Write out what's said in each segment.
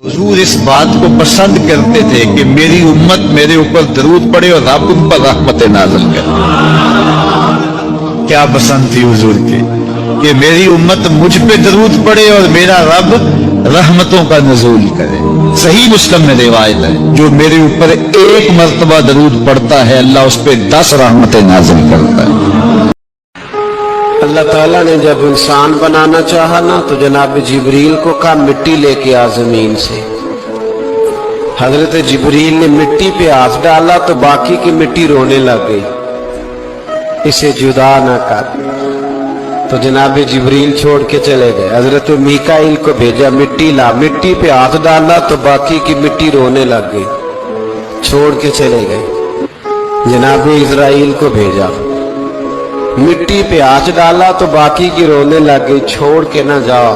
हुजूर इस बात को पसंद करते थे कि मेरी उम्मत मेरे ऊपर दरूद पड़े और रब उन पर रहमत नाज़िल करे। क्या पसंद थी हुजूर की कि मेरी उम्मत मुझ पे दरूद पड़े और मेरा रब रहमतों का नज़ूल करे। सही मुस्लिम में रिवायत है, जो मेरे ऊपर एक मर्तबा दरूद पड़ता है अल्लाह उस पर 10 रहमतें नाज़िल करता है। अल्लाह ताला ने जब इंसान बनाना चाहा ना तो जनाब जिब्रील को कहा मिट्टी लेके आ जमीन से। हजरत जिब्रील ने मिट्टी पे हाथ डाला तो बाकी की मिट्टी रोने लग गई, इसे जुदा ना कर। तो जनाब जिब्रील छोड़ के चले गए। हजरत मीकाईल को भेजा, मिट्टी ला। मिट्टी पे हाथ डाला तो बाकी की मिट्टी रोने लग गई, छोड़ के चले गए। जनाब इजराइल को भेजा, मिट्टी पे हाथ डाला तो बाकी की रोने लग गई, छोड़ के ना जाओ।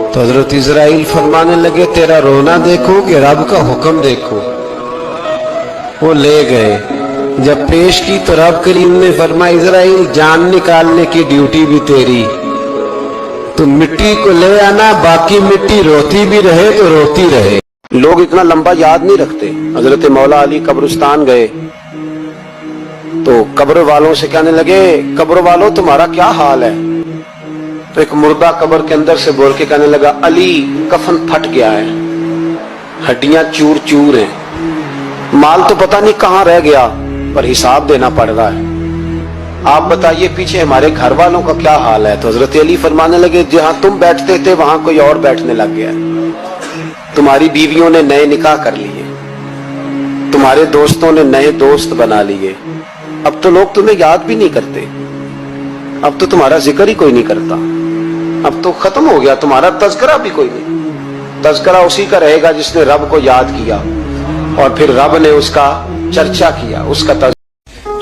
तो हजरत इजराइल फरमाने लगे तेरा रोना देखो कि रब का हुक्म देखो। वो ले गए, जब पेश की तो रब करीम ने फरमाया इजराइल जान निकालने की ड्यूटी भी तेरी, तुम मिट्टी को ले आना, बाकी मिट्टी रोती भी रहे तो रोती रहे। लोग इतना लंबा याद नहीं रखते। हजरत मौला अली कब्रिस्तान गए तो कब्र वालों से कहने लगे कब्र वालों तुम्हारा क्या हाल है। तो एक मुर्दा कब्र के अंदर से बोल के कहने लगा अली कफन फट गया है, हड्डियां चूर चूर हैं, माल तो पता नहीं कहां रह गया पर हिसाब देना पड़ रहा है। आप बताइए पीछे हमारे घर वालों का क्या हाल है। तो हजरत अली फरमाने लगे जहां तुम बैठते थे वहां कोई और बैठने लग गया, तुम्हारी बीवियों ने नए निकाह कर लिए, तुम्हारे दोस्तों ने नए दोस्त बना लिए, अब तो लोग तुम्हें याद भी नहीं करते, अब तो तुम्हारा जिक्र ही कोई नहीं करता, अब तो खत्म हो गया तुम्हारा तज़किरा भी कोई नहीं। तज़किरा उसी का रहेगा जिसने रब को याद किया और फिर रब ने उसका चर्चा किया, उसका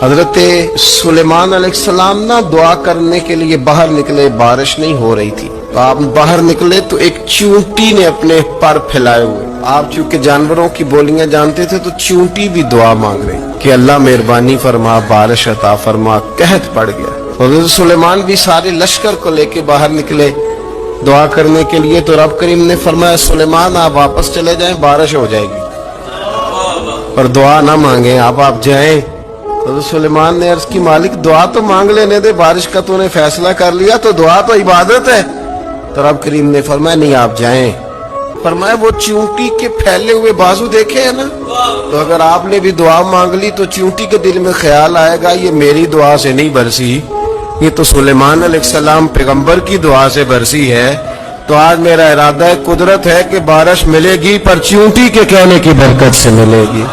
हजरत सुलेमान अलैहिस्सलाम ना दुआ करने के लिए बाहर निकले, बारिश नहीं हो रही थी। तो आप बाहर निकले तो एक चींटी ने अपने पर फैलाए हुए, आप चूंकि जानवरों की बोलियां जानते थे तो चींटी भी दुआ मांग रही कि अल्लाह मेहरबानी फरमा, बारिश अता फरमा। कहत पड़ गया। हजरत सुलेमान भी सारे लश्कर को लेके बाहर निकले दुआ करने के लिए। तो रब करीम ने फरमाया सुलेमान आप वापस चले जाएं, बारिश हो जाएगी, पर दुआ ना मांगे, आप जाएं। तो सुलेमान ने अर्ज की मालिक दुआ तो मांग लेने दे, बारिश का तूने फैसला कर लिया तो दुआ तो इबादत है। तो रब करीम ने फरमाया नहीं आप जाएं। फरमाया वो चींटी के फैले हुए बाजू देखे है ना, तो अगर आपने भी दुआ मांग ली तो चींटी के दिल में ख्याल आएगा ये मेरी दुआ से नहीं बरसी, ये तो सुलेमान अलैहिस्सलाम पैगंबर की दुआ से बरसी है। तो आज मेरा इरादा है, कुदरत है कि बारिश मिलेगी पर चींटी के कहने की बरकत से मिलेगी।